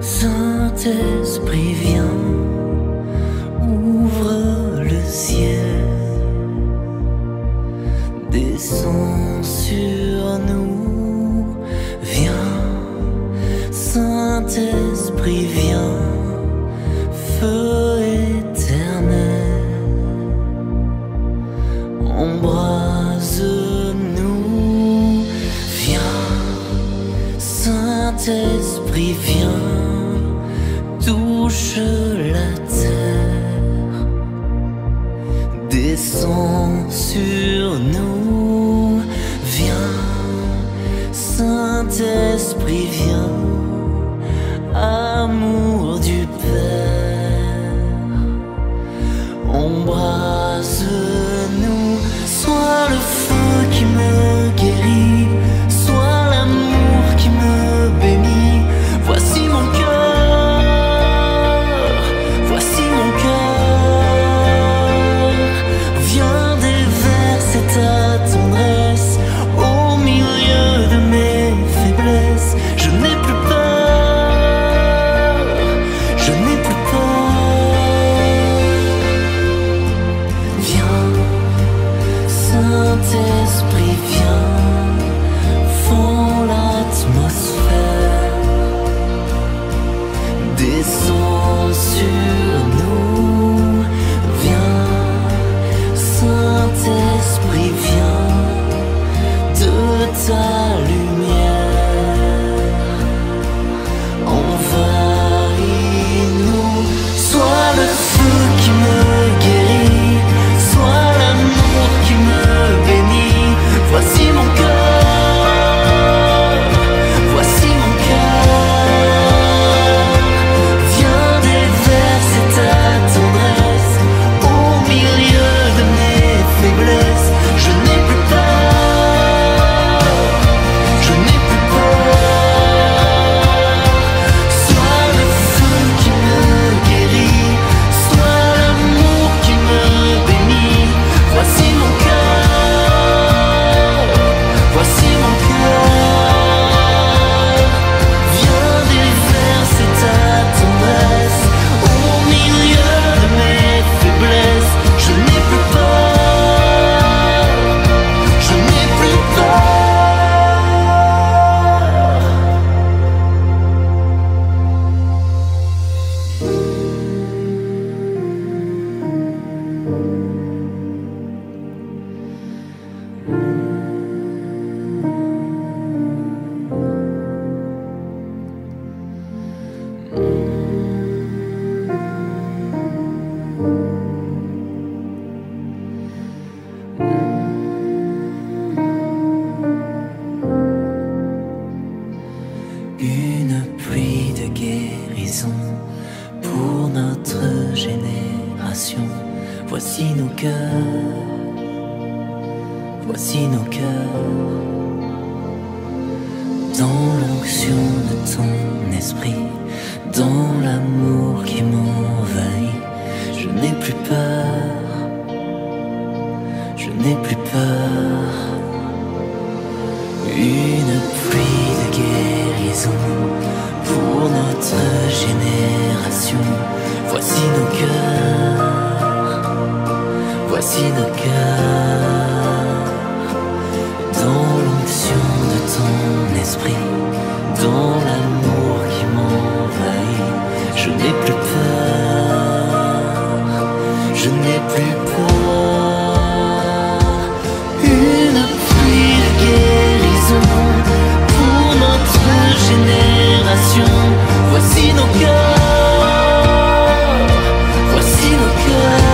Saint-Esprit, viens, ouvre le ciel, descends sur nous, viens, Saint-Esprit, viens, feu éternel, embrase-nous, viens, Saint-Esprit, viens, touche la terre, descends sur nous, viens, Saint-Esprit, viens, amour du Père, embrase-nous, sois le feu qui me guérit, sois l'amour qui me bénit, voici mon cœur. Viens dévorer esprit vient de ta lumière. Envahis-nous, sois le feu qui me guérit, sois l'amour qui me bénit. Voici mon cœur, voici mon cœur. Viens déverser ta tendresse au milieu de mes faiblesses. Je n'ai plus peur, je n'ai plus peur. Sois le feu qui me guérit, sois l'amour qui me bénit. Voici mon cœur, voici mon cœur. Viens déverser ta tendresse au milieu de mes faiblesses. Je n'ai plus peur, je n'ai plus peur. Une pluie de guérison pour notre génération. Voici nos cœurs, voici nos cœurs. Dans l'onction de ton esprit, dans l'amour qui m'envahit, je n'ai plus peur, je n'ai plus peur. Une pluie de guérison pour notre génération. Voici nos cœurs, voici nos cœurs. Dans l'onction de ton esprit, dans l'amour qui m'envahit, je n'ai plus peur, je n'ai plus peur. Une pluie de guérison pour notre génération. Voici nos cœurs, voici nos cœurs.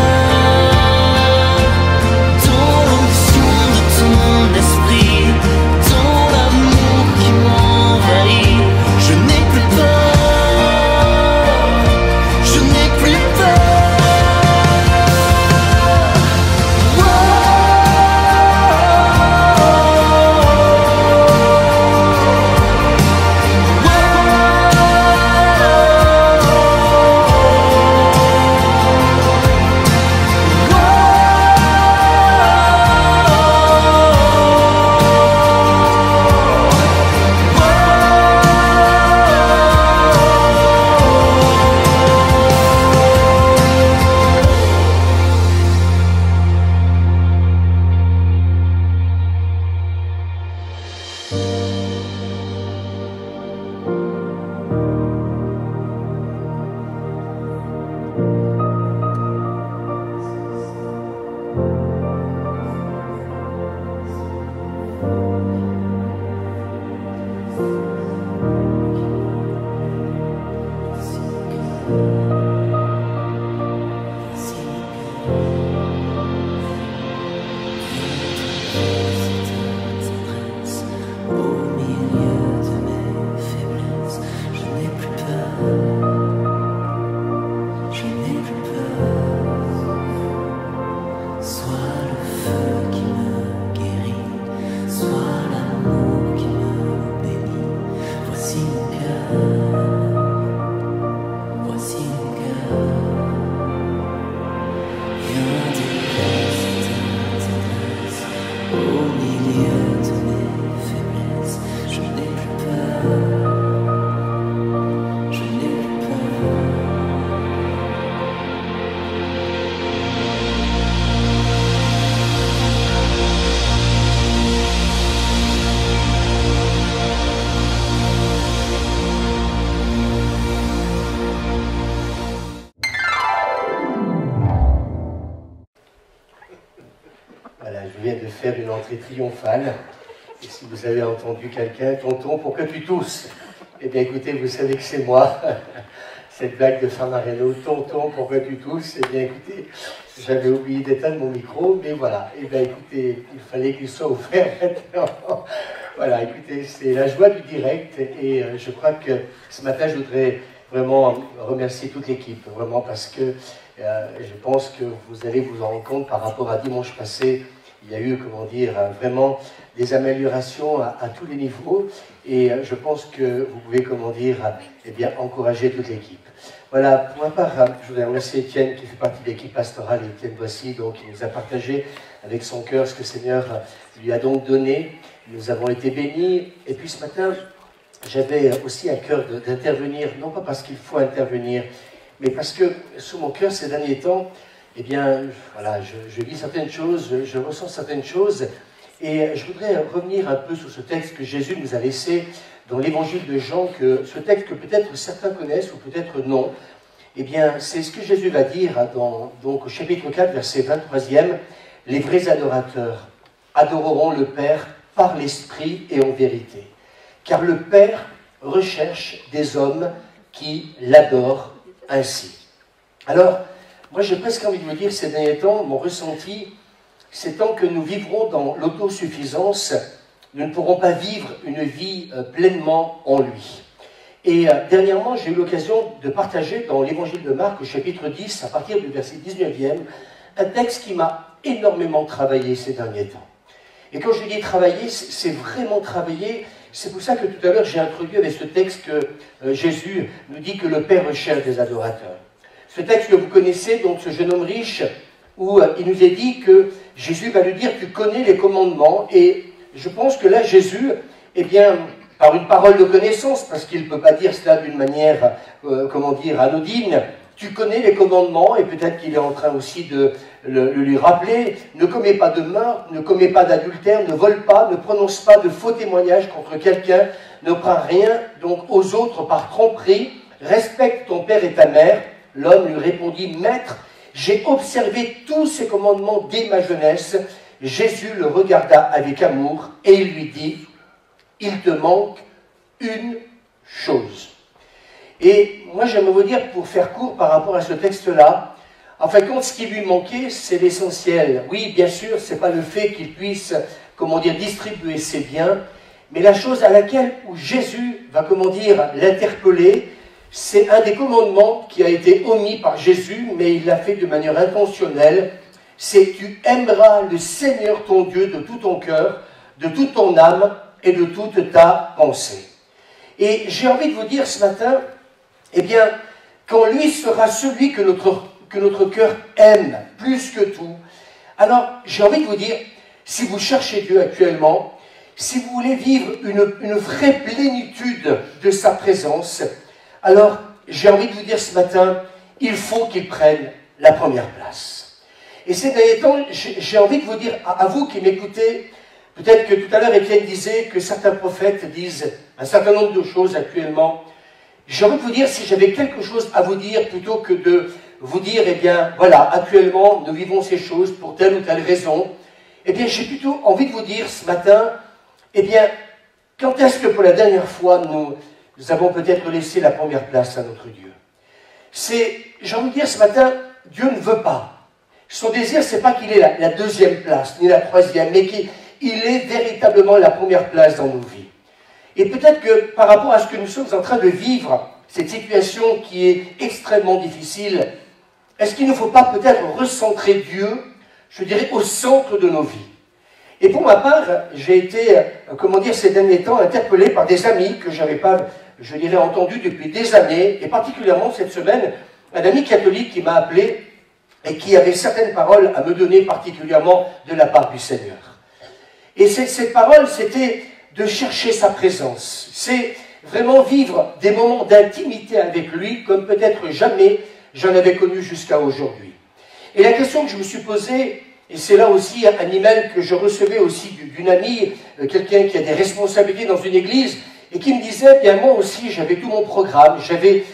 Dans l'onction de ton esprit, dans l'amour qui m'envahit, Voilà, je viens de faire une entrée triomphale. Et si vous avez entendu quelqu'un, tonton, pourquoi tu tousses? Eh bien, écoutez, vous savez que c'est moi. Cette blague de San Marino, tonton, pourquoi tu tousses? Eh bien, écoutez, j'avais oublié d'éteindre mon micro, mais voilà. Eh bien, écoutez, il fallait qu'il soit ouvert maintenant. Voilà, écoutez, c'est la joie du direct. Et je crois que ce matin, je voudrais vraiment remercier toute l'équipe, vraiment, parce que je pense que vous allez vous en rendre compte par rapport à dimanche passé. Il y a eu, comment dire, vraiment des améliorations à tous les niveaux. Et je pense que vous pouvez, comment dire, eh bien, encourager toute l'équipe. Voilà, pour ma part, je voudrais remercier Étienne, qui fait partie de l'équipe pastorale, Étienne Boissy, donc, qui nous a partagé avec son cœur ce que le Seigneur lui a donc donné. Nous avons été bénis. Et puis ce matin, j'avais aussi à cœur d'intervenir, non pas parce qu'il faut intervenir, mais parce que sous mon cœur, ces derniers temps, eh bien, voilà, je lis certaines choses, je ressens certaines choses, et je voudrais revenir un peu sur ce texte que Jésus nous a laissé dans l'évangile de Jean, ce texte que peut-être certains connaissent ou peut-être non. Eh bien, c'est ce que Jésus va dire donc, au chapitre 4, verset 23e. « Les vrais adorateurs adoreront le Père par l'Esprit et en vérité, car le Père recherche des hommes qui l'adorent ainsi. » Alors, moi j'ai presque envie de vous dire, ces derniers temps, mon ressenti, c'est tant que nous vivrons dans l'autosuffisance, nous ne pourrons pas vivre une vie pleinement en lui. Et dernièrement, j'ai eu l'occasion de partager dans l'évangile de Marc, au chapitre 10, à partir du verset 19e, un texte qui m'a énormément travaillé ces derniers temps. Et quand je dis travailler, c'est vraiment travailler. C'est pour ça que tout à l'heure, j'ai introduit avec ce texte que Jésus nous dit que le Père recherche des adorateurs. Ce texte que vous connaissez, donc ce jeune homme riche, où il nous est dit que Jésus va lui dire « tu connais les commandements » et je pense que là, Jésus, eh bien, par une parole de connaissance, parce qu'il ne peut pas dire cela d'une manière, comment dire, anodine, tu connais les commandements, et peut-être qu'il est en train aussi de lui rappeler, ne commets pas de meurtre, ne commets pas d'adultère, ne vole pas, ne prononce pas de faux témoignages contre quelqu'un, ne prends rien donc aux autres par tromperie, respecte ton père et ta mère. L'homme lui répondit, Maître, j'ai observé tous ces commandements dès ma jeunesse. Jésus le regarda avec amour et il lui dit, il te manque une chose. Et moi, j'aimerais vous dire, pour faire court par rapport à ce texte-là, en fin de compte, ce qui lui manquait, c'est l'essentiel. Oui, bien sûr, ce n'est pas le fait qu'il puisse, comment dire, distribuer ses biens, mais la chose à laquelle où Jésus va, comment dire, l'interpeller, c'est un des commandements qui a été omis par Jésus, mais il l'a fait de manière intentionnelle, c'est « Tu aimeras le Seigneur ton Dieu de tout ton cœur, de toute ton âme et de toute ta pensée. » Et j'ai envie de vous dire ce matin, eh bien, quand lui sera celui que notre cœur aime plus que tout, alors j'ai envie de vous dire, si vous cherchez Dieu actuellement, si vous voulez vivre une vraie plénitude de sa présence, alors j'ai envie de vous dire ce matin, il faut qu'il prenne la première place. Et ces derniers temps, j'ai envie de vous dire, à vous qui m'écoutez, peut-être que tout à l'heure Étienne disait que certains prophètes disent un certain nombre de choses actuellement. J'ai envie de vous dire, si j'avais quelque chose à vous dire, plutôt que de vous dire, eh bien, voilà, actuellement, nous vivons ces choses pour telle ou telle raison, eh bien, j'ai plutôt envie de vous dire ce matin, eh bien, quand est-ce que pour la dernière fois, nous avons peut-être laissé la première place à notre Dieu? J'ai envie de dire ce matin, Dieu ne veut pas. Son désir, ce n'est pas qu'il ait la deuxième place, ni la troisième, mais qu'il ait véritablement la première place dans nos vies. Et peut-être que par rapport à ce que nous sommes en train de vivre, cette situation qui est extrêmement difficile, est-ce qu'il ne faut pas peut-être recentrer Dieu, je dirais, au centre de nos vies? Et pour ma part, j'ai été, comment dire, ces derniers temps, interpellé par des amis que je n'avais pas, je dirais, entendus depuis des années, et particulièrement cette semaine, un ami catholique qui m'a appelé et qui avait certaines paroles à me donner particulièrement de la part du Seigneur. Et cette parole, c'était de chercher sa présence. C'est vraiment vivre des moments d'intimité avec lui comme peut-être jamais j'en avais connu jusqu'à aujourd'hui. Et la question que je me suis posée, et c'est là aussi un email que je recevais aussi d'une amie, quelqu'un qui a des responsabilités dans une église, et qui me disait, bien moi aussi j'avais tout mon programme, j'avais,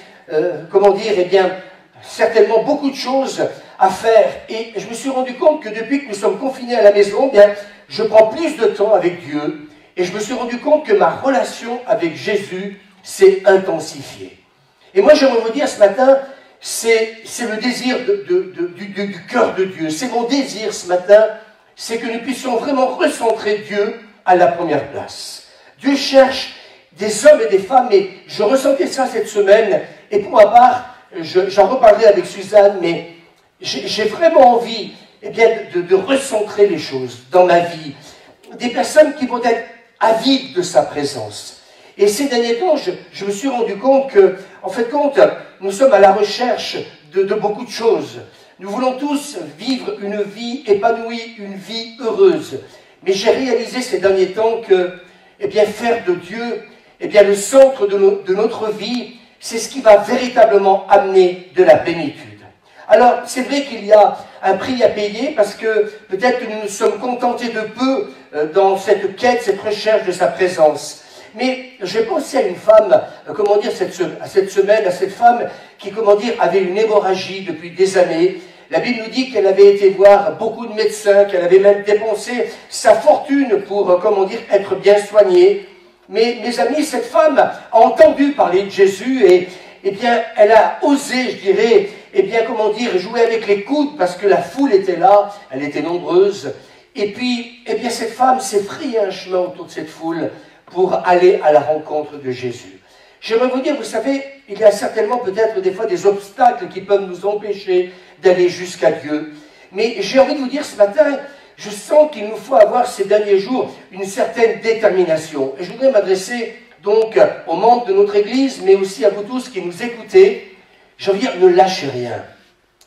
comment dire, eh bien, certainement beaucoup de choses à faire. Et je me suis rendu compte que depuis que nous sommes confinés à la maison, bien, je prends plus de temps avec Dieu. Et je me suis rendu compte que ma relation avec Jésus s'est intensifiée. Et moi, j'aimerais vous dire ce matin, c'est le désir du cœur de Dieu. C'est mon désir ce matin, c'est que nous puissions vraiment recentrer Dieu à la première place. Dieu cherche des hommes et des femmes, et je ressentais ça cette semaine, et pour ma part, j'en reparlerai avec Suzanne, mais j'ai vraiment envie de recentrer les choses dans ma vie. Des personnes qui vont être avides de sa présence. Et ces derniers temps, je me suis rendu compte que, en fait, nous sommes à la recherche de beaucoup de choses. Nous voulons tous vivre une vie épanouie, une vie heureuse. Mais j'ai réalisé ces derniers temps que, faire de Dieu, le centre de notre vie, c'est ce qui va véritablement amener de la plénitude. Alors, c'est vrai qu'il y a un prix à payer parce que peut-être que nous nous sommes contentés de peu dans cette quête, cette recherche de sa présence. Mais j'ai pensé à une femme, cette semaine, à cette femme qui, avait une hémorragie depuis des années. La Bible nous dit qu'elle avait été voir beaucoup de médecins, qu'elle avait même dépensé sa fortune pour, être bien soignée. Mais, mes amis, cette femme a entendu parler de Jésus et, elle a osé, je dirais, jouer avec les coudes parce que la foule était là, elle était nombreuse. Et puis, cette femme s'est frayé un chemin autour de cette foule pour aller à la rencontre de Jésus. J'aimerais vous dire, vous savez, il y a certainement peut-être des fois des obstacles qui peuvent nous empêcher d'aller jusqu'à Dieu. Mais j'ai envie de vous dire ce matin, je sens qu'il nous faut avoir ces derniers jours une certaine détermination. Et je voudrais m'adresser donc aux membres de notre Église, mais aussi à vous tous qui nous écoutez. J'ai envie de dire, ne lâchez rien.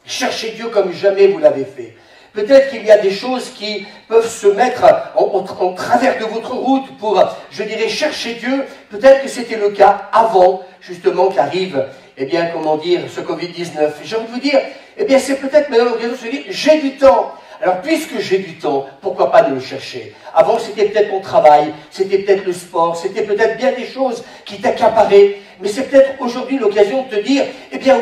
Cherchez Dieu comme jamais vous l'avez fait. Peut-être qu'il y a des choses qui peuvent se mettre en travers de votre route pour, chercher Dieu. Peut-être que c'était le cas avant, justement, qu'arrive, ce Covid-19. J'ai envie de vous dire, c'est peut-être maintenant l'occasion de se dire, j'ai du temps. Alors, puisque j'ai du temps, pourquoi pas de le chercher? Avant, c'était peut-être mon travail, c'était peut-être le sport, c'était peut-être bien des choses qui t'accaparaient. Mais c'est peut-être aujourd'hui l'occasion de te dire,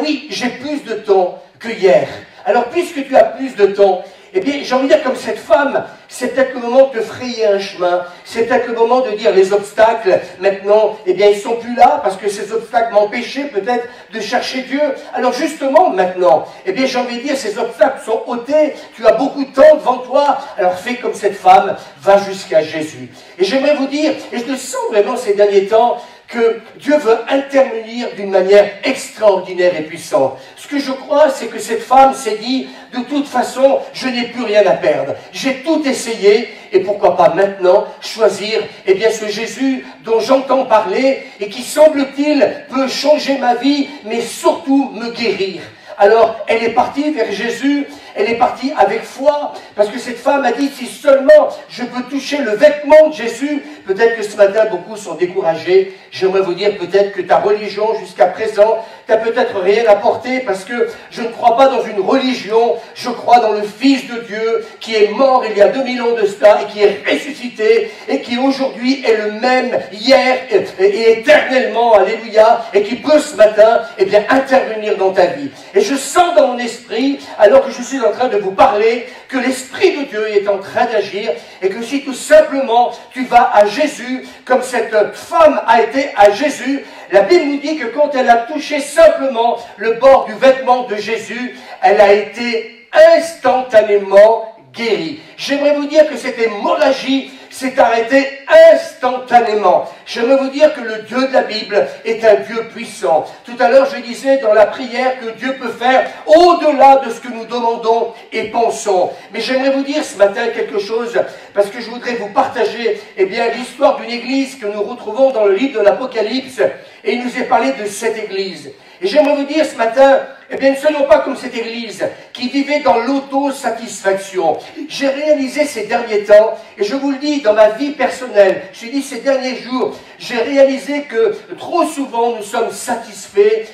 oui, j'ai plus de temps que hier. Alors, puisque tu as plus de temps, j'ai envie de dire comme cette femme, c'est peut-être le moment de te frayer un chemin, c'est peut-être le moment de dire les obstacles, maintenant, ils sont plus là, parce que ces obstacles m'empêchaient peut-être de chercher Dieu. Alors justement, maintenant, j'ai envie de dire, ces obstacles sont ôtés, tu as beaucoup de temps devant toi, alors fais comme cette femme, va jusqu'à Jésus. Et j'aimerais vous dire, et je le sens vraiment ces derniers temps, que Dieu veut intervenir d'une manière extraordinaire et puissante. Ce que je crois, c'est que cette femme s'est dit, de toute façon, je n'ai plus rien à perdre. J'ai tout essayé, et pourquoi pas maintenant choisir, ce Jésus dont j'entends parler, et qui, semble-t-il, peut changer ma vie, mais surtout me guérir. Alors, elle est partie vers Jésus, elle est partie avec foi, parce que cette femme a dit, si seulement je peux toucher le vêtement de Jésus, peut-être que ce matin, beaucoup sont découragés. J'aimerais vous dire peut-être que ta religion, jusqu'à présent, t'as peut-être rien apporté, parce que je ne crois pas dans une religion, je crois dans le Fils de Dieu, qui est mort il y a 2000 ans de cela, et qui est ressuscité, et qui aujourd'hui est le même hier et éternellement, alléluia, et qui peut ce matin, intervenir dans ta vie. Et je sens dans mon esprit, alors que je suis en train de vous parler, que l'Esprit de Dieu est en train d'agir, et que si tout simplement tu vas à Jésus, comme cette femme a été à Jésus, la Bible nous dit que quand elle a touché simplement le bord du vêtement de Jésus, elle a été instantanément guérie. J'aimerais vous dire que cette hémorragie s'est arrêtée instantanément. J'aimerais vous dire que le Dieu de la Bible est un Dieu puissant. Tout à l'heure, je disais dans la prière que Dieu peut faire au-delà de ce que nous demandons et pensons. Mais j'aimerais vous dire ce matin quelque chose, parce que je voudrais vous partager l'histoire d'une église que nous retrouvons dans le livre de l'Apocalypse, et il nous est parlé de cette église. Et j'aimerais vous dire ce matin, ne soyons pas comme cette église qui vivait dans l'autosatisfaction. J'ai réalisé ces derniers temps, et je vous le dis dans ma vie personnelle, j'ai dit ces derniers jours, j'ai réalisé que trop souvent nous sommes satisfaits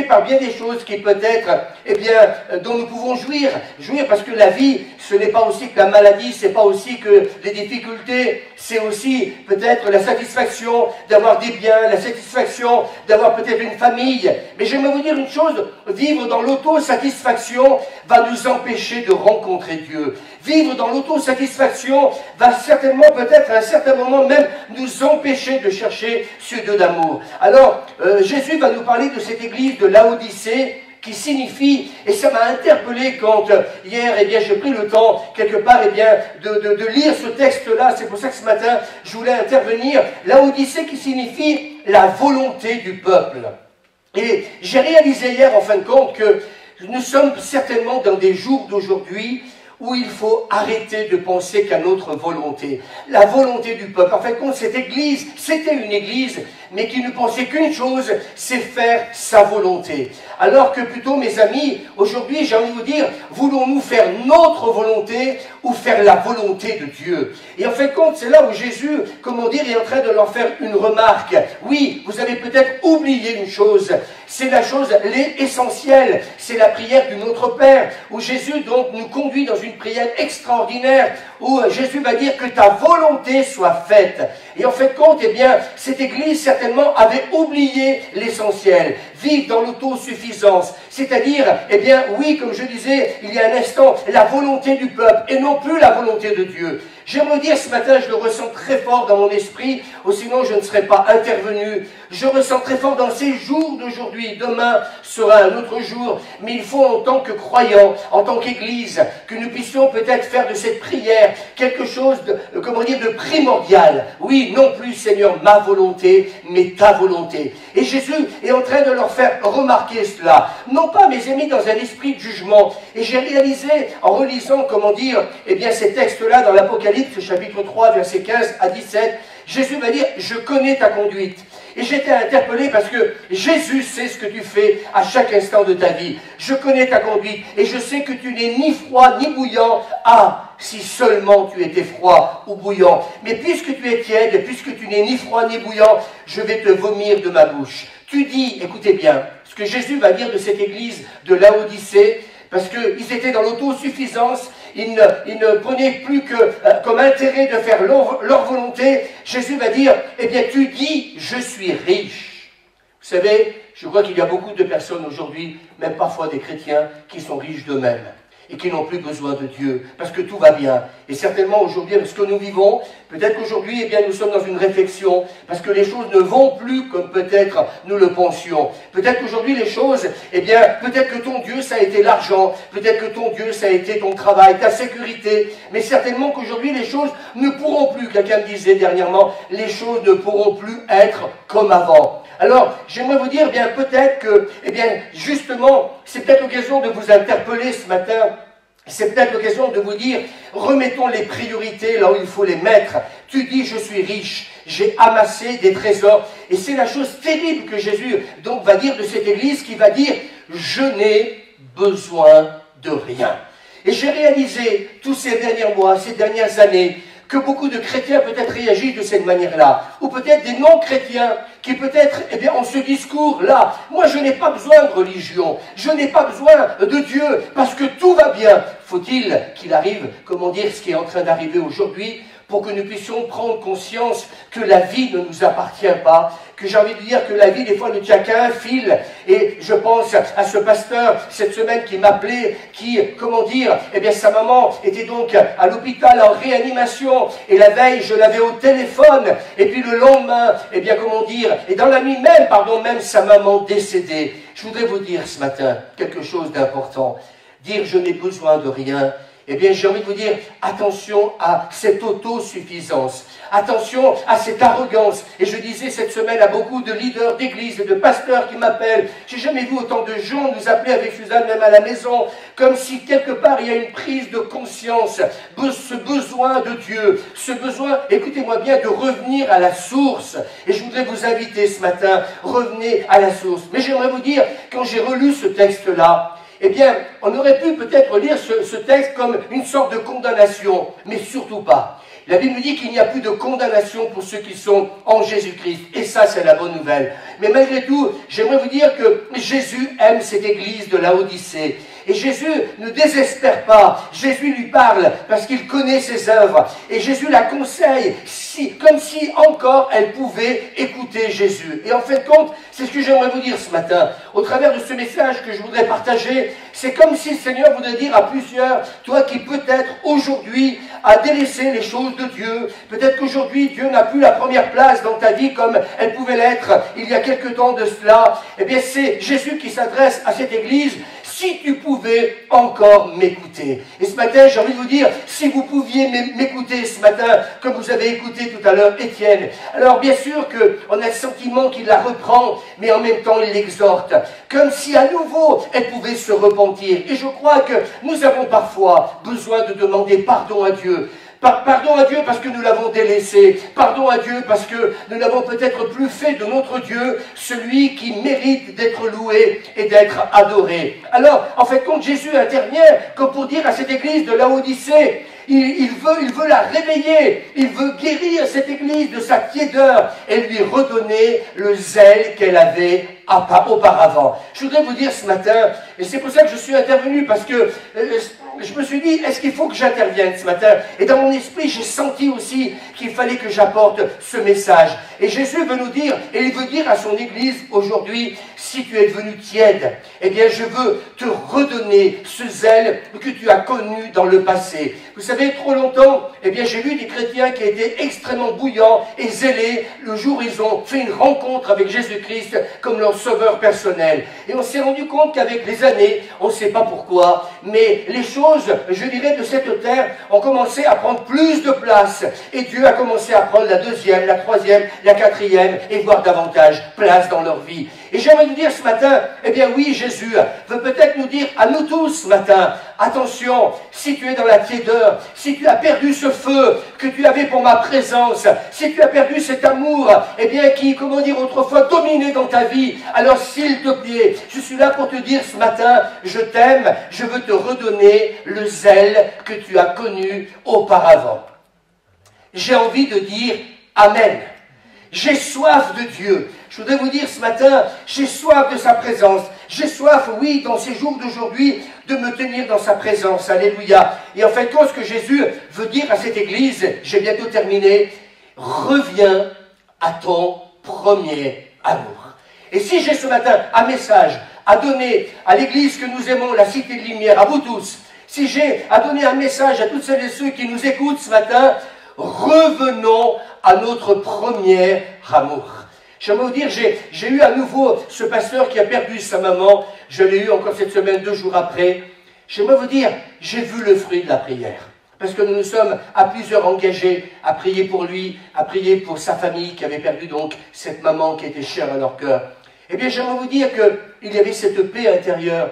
par bien des choses qui peut-être, dont nous pouvons jouir parce que la vie, ce n'est pas aussi que la maladie, c'est pas aussi que les difficultés, c'est aussi peut-être la satisfaction d'avoir des biens, la satisfaction d'avoir peut-être une famille. Mais j'aimerais vous dire une chose, vivre dans l'autosatisfaction va nous empêcher de rencontrer Dieu. Vivre dans l'autosatisfaction va certainement, peut-être à un certain moment même, nous empêcher de chercher ce Dieu d'amour. Alors, Jésus va nous parler de cette église de Laodicée, qui signifie, et ça m'a interpellé quand hier, eh bien, j'ai pris le temps, quelque part, eh bien, de lire ce texte-là. C'est pour ça que ce matin, je voulais intervenir. Laodicée qui signifie la volonté du peuple. Et j'ai réalisé hier, en fin de compte, que nous sommes certainement dans des jours d'aujourd'hui où il faut arrêter de penser qu'à notre volonté. La volonté du peuple. En fin de compte, cette église, c'était une église, mais qui ne pensait qu'une chose, c'est faire sa volonté. Alors que plutôt, mes amis, aujourd'hui, j'ai envie de vous dire, voulons-nous faire notre volonté ou faire la volonté de Dieu? Et en fin de compte, c'est là où Jésus, comment dire, est en train de leur faire une remarque. Oui, vous avez peut-être oublié une chose, c'est la chose essentielle, c'est la prière du Notre Père, où Jésus donc nous conduit dans une prière extraordinaire, où Jésus va dire que ta volonté soit faite. Et en fin de compte, eh bien, cette église certainement avait oublié l'essentiel, vivre dans l'autosuffisance, c'est-à-dire, eh bien, oui, comme je disais il y a un instant, la volonté du peuple et non plus la volonté de Dieu. J'aimerais dire ce matin, je le ressens très fort dans mon esprit, ou sinon je ne serais pas intervenu. Je ressens très fort dans ces jours d'aujourd'hui. Demain sera un autre jour, mais il faut en tant que croyants, en tant qu'Église, que nous puissions peut-être faire de cette prière quelque chose de, comment dire, de primordial. Oui, non plus Seigneur ma volonté, mais ta volonté. Et Jésus est en train de leur faire remarquer cela. Non pas, mes amis, dans un esprit de jugement. Et j'ai réalisé, en relisant, comment dire, eh bien ces textes-là dans l'Apocalypse, chapitre 3, versets 15 à 17, Jésus va dire, je connais ta conduite. Et j'étais interpellé parce que Jésus sait ce que tu fais à chaque instant de ta vie. Je connais ta conduite et je sais que tu n'es ni froid ni bouillant. Ah, si seulement tu étais froid ou bouillant. Mais puisque tu es tiède et puisque tu n'es ni froid ni bouillant, je vais te vomir de ma bouche. Tu dis, écoutez bien, ce que Jésus va dire de cette église de Laodicée, parce qu'ils étaient dans l'autosuffisance, ils ne prenaient plus que comme intérêt de faire leur volonté. Jésus va dire, eh bien tu dis, je suis riche. Vous savez, je crois qu'il y a beaucoup de personnes aujourd'hui, même parfois des chrétiens, qui sont riches d'eux-mêmes et qui n'ont plus besoin de Dieu, parce que tout va bien. Et certainement aujourd'hui, avec ce que nous vivons, peut-être qu'aujourd'hui, eh bien, nous sommes dans une réflexion, parce que les choses ne vont plus comme peut-être nous le pensions. Peut-être qu'aujourd'hui, les choses, eh bien, peut-être que ton Dieu, ça a été l'argent, peut-être que ton Dieu, ça a été ton travail, ta sécurité, mais certainement qu'aujourd'hui, les choses ne pourront plus, quelqu'un me disait dernièrement, les choses ne pourront plus être comme avant. Alors, j'aimerais vous dire, eh bien, peut-être que, eh bien, justement, c'est peut-être l'occasion de vous interpeller ce matin. C'est peut-être l'occasion de vous dire, remettons les priorités là où il faut les mettre. Tu dis, je suis riche, j'ai amassé des trésors. Et c'est la chose terrible que Jésus donc va dire de cette église, qui va dire, je n'ai besoin de rien. Et j'ai réalisé tous ces derniers mois, ces dernières années, que beaucoup de chrétiens peut-être réagissent de cette manière-là, ou peut-être des non-chrétiens qui peut-être, eh bien, ont ce discours-là. Moi, je n'ai pas besoin de religion, je n'ai pas besoin de Dieu, parce que tout va bien. Faut-il qu'il arrive, comment dire, ce qui est en train d'arriver aujourd'hui, pour que nous puissions prendre conscience que la vie ne nous appartient pas, que j'ai envie de dire que la vie, des fois, ne tient qu'à un fil. Et je pense à ce pasteur, cette semaine, qui m'appelait, qui, comment dire, eh bien, sa maman était donc à l'hôpital en réanimation, et la veille, je l'avais au téléphone, et puis le lendemain, eh bien, comment dire, et dans la nuit même, pardon, même sa maman décédée. Je voudrais vous dire ce matin quelque chose d'important. Dire je n'ai besoin de rien. Eh bien, j'ai envie de vous dire, attention à cette autosuffisance, attention à cette arrogance. Et je disais cette semaine à beaucoup de leaders d'église et de pasteurs qui m'appellent, j'ai jamais vu autant de gens nous appeler avec Suzanne, même à la maison, comme si quelque part il y a une prise de conscience, ce besoin de Dieu, ce besoin, écoutez-moi bien, de revenir à la source. Et je voudrais vous inviter ce matin, revenez à la source. Mais j'aimerais vous dire, quand j'ai relu ce texte-là, eh bien, on aurait pu peut-être lire ce texte comme une sorte de condamnation, mais surtout pas. La Bible nous dit qu'il n'y a plus de condamnation pour ceux qui sont en Jésus-Christ. Et ça, c'est la bonne nouvelle. Mais malgré tout, j'aimerais vous dire que Jésus aime cette église de Laodicée. Et Jésus ne désespère pas. Jésus lui parle parce qu'il connaît ses œuvres. Et Jésus la conseille comme si encore elle pouvait écouter Jésus. Et en fin de compte, c'est ce que j'aimerais vous dire ce matin. Au travers de ce message que je voudrais partager, c'est comme si le Seigneur voudrait dire à plusieurs, toi qui peut-être aujourd'hui a délaissé les choses de Dieu, peut-être qu'aujourd'hui Dieu n'a plus la première place dans ta vie comme elle pouvait l'être il y a quelque temps de cela, eh bien c'est Jésus qui s'adresse à cette église. Si tu pouvais encore m'écouter. Et ce matin, j'ai envie de vous dire, si vous pouviez m'écouter ce matin, comme vous avez écouté tout à l'heure Étienne, alors bien sûr qu'on a le sentiment qu'il la reprend, mais en même temps il l'exhorte, comme si à nouveau elle pouvait se repentir. Et je crois que nous avons parfois besoin de demander pardon à Dieu. Pardon à Dieu parce que nous l'avons délaissé. Pardon à Dieu parce que nous n'avons peut-être plus fait de notre Dieu celui qui mérite d'être loué et d'être adoré. Alors, en fait, quand Jésus intervient, comme pour dire à cette église de Laodicée, il veut la réveiller, il veut guérir cette église de sa tiédeur et lui redonner le zèle qu'elle avait auparavant. Je voudrais vous dire ce matin, et c'est pour ça que je suis intervenu, parce que je me suis dit, est-ce qu'il faut que j'intervienne ce matin? Et dans mon esprit, j'ai senti aussi qu'il fallait que j'apporte ce message. Et Jésus veut nous dire, et il veut dire à son église aujourd'hui, si tu es devenu tiède, eh bien je veux te redonner ce zèle que tu as connu dans le passé. Vous savez, trop longtemps, eh bien j'ai vu des chrétiens qui étaient extrêmement bouillants et zélés le jour où ils ont fait une rencontre avec Jésus-Christ comme leur sauveur personnel. Et on s'est rendu compte qu'avec les années, on ne sait pas pourquoi, mais les choses, je dirais, de cette terre ont commencé à prendre plus de place. Et Dieu a commencé à prendre la deuxième, la troisième, la quatrième, et voire davantage place dans leur vie. Et j'aimerais vous dire ce matin, eh bien oui, Jésus veut peut-être nous dire à nous tous ce matin, attention, si tu es dans la tiédeur, si tu as perdu ce feu que tu avais pour ma présence, si tu as perdu cet amour, eh bien qui, comment dire, autrefois dominait dans ta vie, alors s'il te plaît, je suis là pour te dire ce matin, je t'aime, je veux te redonner le zèle que tu as connu auparavant. J'ai envie de dire Amen. J'ai soif de Dieu. Je voudrais vous dire ce matin, j'ai soif de sa présence. J'ai soif, oui, dans ces jours d'aujourd'hui, de me tenir dans sa présence. Alléluia. Et en fait, ce que Jésus veut dire à cette église, j'ai bientôt terminé, reviens à ton premier amour. Et si j'ai ce matin un message à donner à l'église que nous aimons, la Cité de Lumière, à vous tous, si j'ai à donner un message à toutes celles et ceux qui nous écoutent ce matin, revenons à notre premier amour. J'aimerais vous dire, j'ai eu à nouveau ce pasteur qui a perdu sa maman, je l'ai eu encore cette semaine, 2 jours après. J'aimerais vous dire, j'ai vu le fruit de la prière. Parce que nous nous sommes à plusieurs engagés à prier pour lui, à prier pour sa famille qui avait perdu donc cette maman qui était chère à leur cœur. Eh bien, j'aimerais vous dire qu'il y avait cette paix intérieure.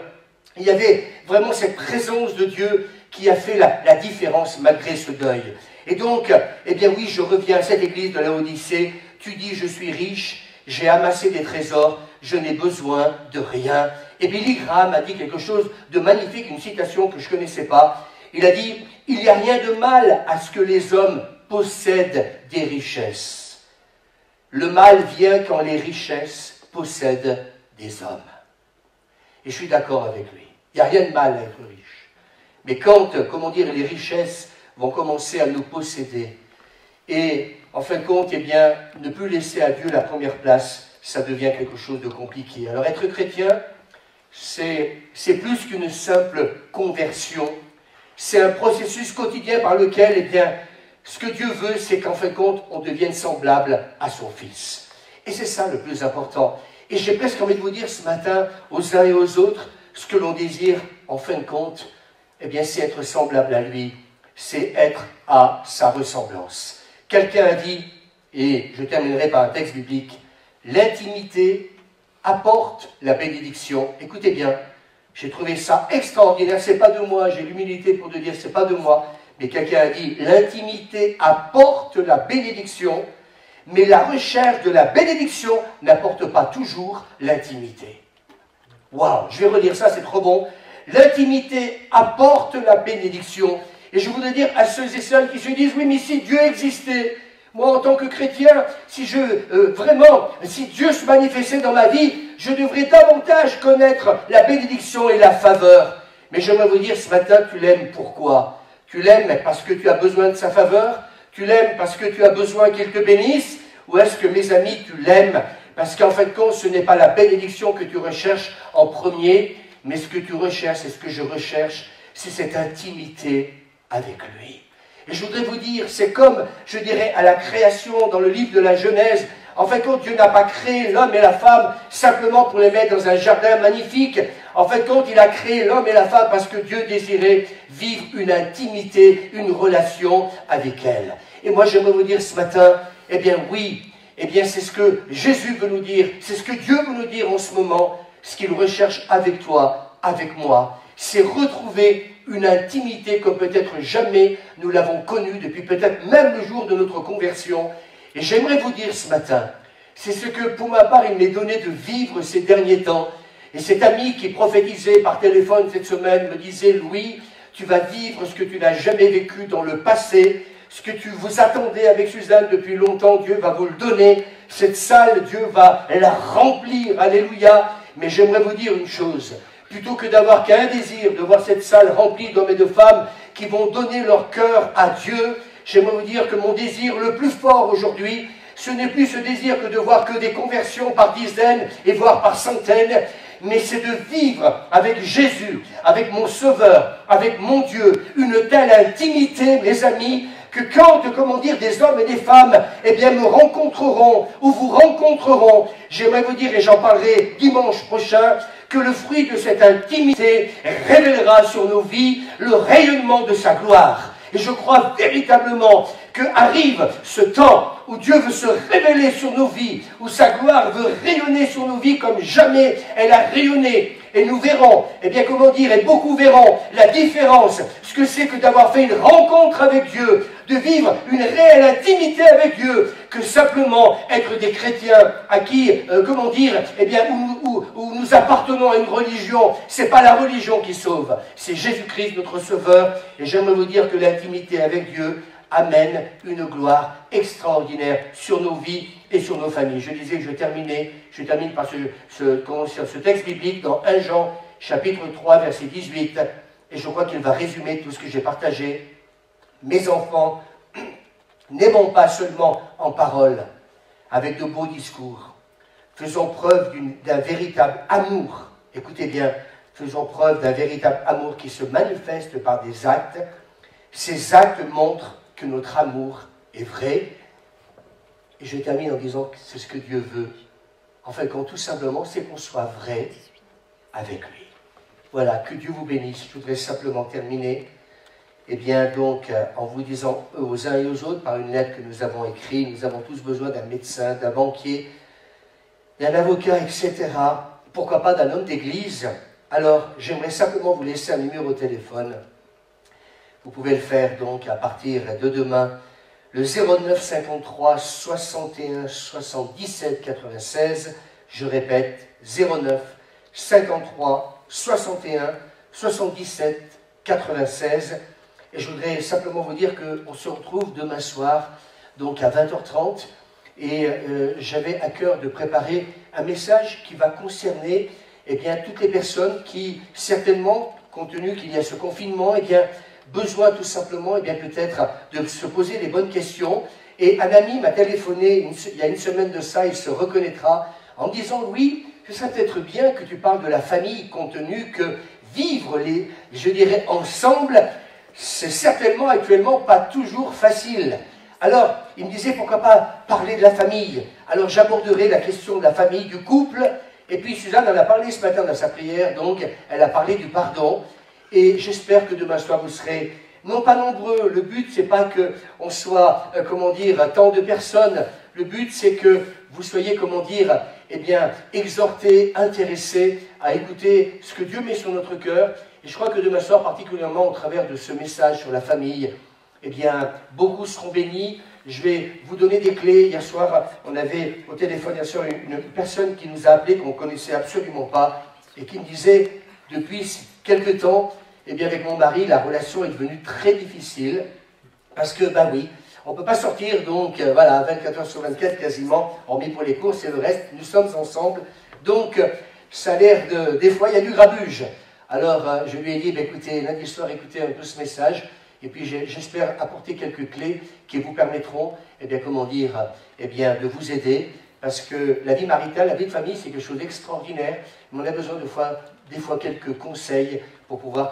Il y avait vraiment cette présence de Dieu qui a fait la différence malgré ce deuil. Et donc, eh bien oui, je reviens à cette église de Laodicée. Tu dis, je suis riche, j'ai amassé des trésors, je n'ai besoin de rien. Et Billy Graham a dit quelque chose de magnifique, une citation que je ne connaissais pas. Il a dit, il n'y a rien de mal à ce que les hommes possèdent des richesses. Le mal vient quand les richesses possèdent des hommes. Et je suis d'accord avec lui. Il n'y a rien de mal à être riche. Mais quand, comment dire, les richesses vont commencer à nous posséder, et en fin de compte, eh bien, ne plus laisser à Dieu la première place, ça devient quelque chose de compliqué. Alors être chrétien, c'est plus qu'une simple conversion, c'est un processus quotidien par lequel, eh bien, ce que Dieu veut, c'est qu'en fin de compte, on devienne semblable à son Fils. Et c'est ça le plus important. Et j'ai presque envie de vous dire ce matin, aux uns et aux autres, ce que l'on désire, en fin de compte, eh bien, c'est être semblable à lui, c'est être à sa ressemblance. Quelqu'un a dit, et je terminerai par un texte biblique, l'intimité apporte la bénédiction. Écoutez bien, j'ai trouvé ça extraordinaire, c'est pas de moi, j'ai l'humilité pour te dire, c'est pas de moi, mais quelqu'un a dit, l'intimité apporte la bénédiction, mais la recherche de la bénédiction n'apporte pas toujours l'intimité. Waouh, je vais relire ça, c'est trop bon. L'intimité apporte la bénédiction. Et je voudrais dire à ceux et celles qui se disent, oui, mais si Dieu existait, moi en tant que chrétien, si Dieu se manifestait dans ma vie, je devrais davantage connaître la bénédiction et la faveur. Mais j'aimerais vous dire ce matin, tu l'aimes pourquoi? Tu l'aimes parce que tu as besoin de sa faveur? Tu l'aimes parce que tu as besoin qu'il te bénisse? Ou est-ce que, mes amis, tu l'aimes parce qu'en fin de compte, ce n'est pas la bénédiction que tu recherches en premier, mais ce que tu recherches, et ce que je recherche, c'est cette intimité avec lui. Et je voudrais vous dire, c'est comme, je dirais, à la création dans le livre de la Genèse. En fin de compte, Dieu n'a pas créé l'homme et la femme simplement pour les mettre dans un jardin magnifique. En fin de compte, il a créé l'homme et la femme parce que Dieu désirait vivre une intimité, une relation avec elle. Et moi, j'aimerais vous dire ce matin, eh bien oui, eh bien c'est ce que Jésus veut nous dire, c'est ce que Dieu veut nous dire en ce moment, ce qu'il recherche avec toi, avec moi, c'est retrouver une intimité comme peut-être jamais nous l'avons connue depuis peut-être même le jour de notre conversion. Et j'aimerais vous dire ce matin, c'est ce que pour ma part il m'est donné de vivre ces derniers temps. Et cet ami qui prophétisait par téléphone cette semaine me disait, Louis, tu vas vivre ce que tu n'as jamais vécu dans le passé, ce que tu vous attendez avec Suzanne depuis longtemps, Dieu va vous le donner, cette salle, Dieu va la remplir, alléluia. Mais j'aimerais vous dire une chose, plutôt que d'avoir qu'un désir de voir cette salle remplie d'hommes et de femmes qui vont donner leur cœur à Dieu, j'aimerais vous dire que mon désir le plus fort aujourd'hui, ce n'est plus ce désir que de voir que des conversions par dizaines et voire par centaines, mais c'est de vivre avec Jésus, avec mon Sauveur, avec mon Dieu, une telle intimité, mes amis, que quand, comment dire, des hommes et des femmes, eh bien, me rencontreront, ou vous rencontreront, j'aimerais vous dire, et j'en parlerai dimanche prochain, que le fruit de cette intimité révélera sur nos vies le rayonnement de sa gloire. Et je crois véritablement qu'arrive ce temps où Dieu veut se révéler sur nos vies, où sa gloire veut rayonner sur nos vies comme jamais elle a rayonné. Et nous verrons, eh bien comment dire, et beaucoup verront la différence, ce que c'est que d'avoir fait une rencontre avec Dieu, de vivre une réelle intimité avec Dieu, que simplement être des chrétiens à qui, comment dire, eh bien où nous appartenons à une religion. C'est pas la religion qui sauve, c'est Jésus-Christ notre Sauveur. Et j'aimerais vous dire que l'intimité avec Dieu amène une gloire extraordinaire sur nos vies et sur nos familles. Je disais que je termine par ce texte biblique dans 1 Jean, chapitre 3, verset 18, et je crois qu'il va résumer tout ce que j'ai partagé. Mes enfants, n'aimons pas seulement en parole, avec de beaux discours, faisons preuve d'un véritable amour, écoutez bien, faisons preuve d'un véritable amour qui se manifeste par des actes. Ces actes montrent que notre amour est vrai. Et je termine en disant que c'est ce que Dieu veut. Enfin, quand tout simplement, c'est qu'on soit vrai avec lui. Voilà, que Dieu vous bénisse. Je voudrais simplement terminer, eh bien, donc, en vous disant aux uns et aux autres, par une lettre que nous avons écrite, nous avons tous besoin d'un médecin, d'un banquier, d'un avocat, etc. Pourquoi pas d'un homme d'église? Alors, j'aimerais simplement vous laisser un numéro de téléphone. Vous pouvez le faire donc à partir de demain, le 09 53 61 77 96. Je répète, 09 53 61 77 96. Et je voudrais simplement vous dire qu'on se retrouve demain soir, donc à 20h30. Et j'avais à cœur de préparer un message qui va concerner eh bien, toutes les personnes qui, certainement, compte tenu qu'il y a ce confinement, eh bien, besoin tout simplement, eh bien peut-être de se poser les bonnes questions. Et un ami m'a téléphoné il y a une semaine de ça, il se reconnaîtra, en me disant, oui, ce serait peut-être bien que tu parles de la famille, compte tenu que vivre je dirais, ensemble, c'est certainement actuellement pas toujours facile. Alors, il me disait, pourquoi pas parler de la famille? Alors j'aborderai la question de la famille, du couple. Et puis Suzanne en a parlé ce matin dans sa prière, donc elle a parlé du pardon. Et j'espère que demain soir vous serez non pas nombreux. Le but c'est pas qu'on soit, comment dire, tant de personnes. Le but c'est que vous soyez, comment dire, eh bien, exhortés, intéressés à écouter ce que Dieu met sur notre cœur. Et je crois que demain soir, particulièrement au travers de ce message sur la famille, eh bien, beaucoup seront bénis. Je vais vous donner des clés. Hier soir, on avait au téléphone, bien sûr, une personne qui nous a appelé, qu'on ne connaissait absolument pas, et qui me disait, depuis quelque temps, eh bien, avec mon mari, la relation est devenue très difficile, parce que, ben oui, on ne peut pas sortir, donc, voilà, 24 heures sur 24, quasiment, hormis pour les courses et le reste, nous sommes ensemble. Donc, ça a l'air de... Des fois, il y a du grabuge. Alors, je lui ai dit, écoutez, lundi soir, écoutez un peu ce message, et puis j'espère apporter quelques clés qui vous permettront, comment dire, de vous aider, parce que la vie maritale, la vie de famille, c'est quelque chose d'extraordinaire, mais on a besoin des fois quelques conseils pour pouvoir,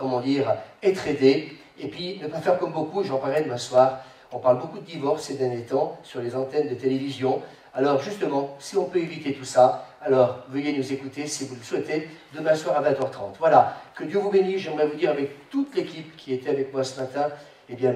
être aidé, et puis ne pas faire comme beaucoup, j'en parlais demain soir, on parle beaucoup de divorce ces derniers temps sur les antennes de télévision. Alors justement, si on peut éviter tout ça, alors veuillez nous écouter si vous le souhaitez, demain soir à 20h30. Voilà, que Dieu vous bénisse, j'aimerais vous dire avec toute l'équipe qui était avec moi ce matin,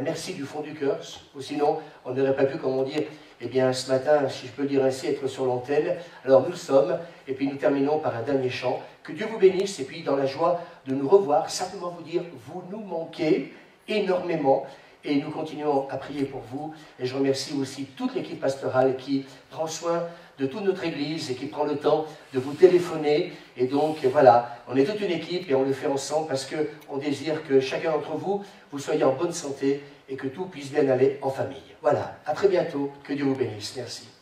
merci du fond du cœur, ou sinon on n'aurait pas pu, ce matin, si je peux le dire ainsi, être sur l'antenne. Alors nous le sommes, et puis nous terminons par un dernier chant. Que Dieu vous bénisse, et puis dans la joie de nous revoir, simplement vous dire, vous nous manquez énormément, et nous continuons à prier pour vous. Et je remercie aussi toute l'équipe pastorale qui prend soin de toute notre Église et qui prend le temps de vous téléphoner. Et donc, voilà, on est toute une équipe et on le fait ensemble parce qu'on désire que chacun d'entre vous, vous soyez en bonne santé et que tout puisse bien aller en famille. Voilà, à très bientôt. Que Dieu vous bénisse. Merci.